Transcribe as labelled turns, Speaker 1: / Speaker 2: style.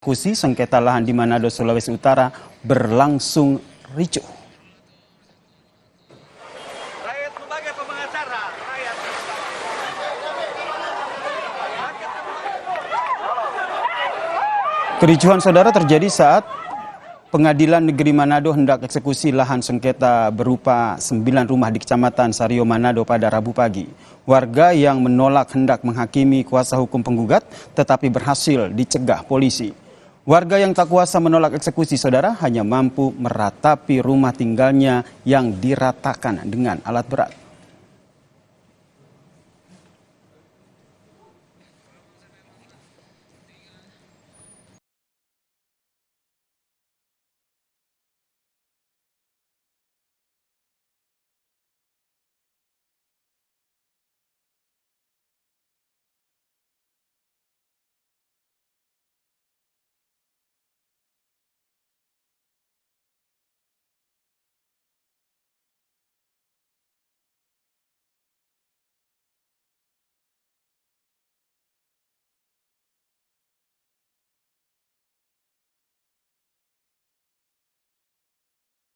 Speaker 1: Diskusi sengketa lahan di Manado, Sulawesi Utara berlangsung ricuh.
Speaker 2: Rakyat sebagai pengacara,
Speaker 1: Kericuhan saudara terjadi saat Pengadilan Negeri Manado hendak eksekusi lahan sengketa berupa 9 rumah di Kecamatan Sario Manado pada Rabu pagi. Warga yang menolak hendak menghakimi kuasa hukum penggugat tetapi berhasil dicegah polisi. Warga yang tak kuasa menolak eksekusi saudara hanya mampu meratapi rumah tinggalnya yang diratakan dengan alat berat.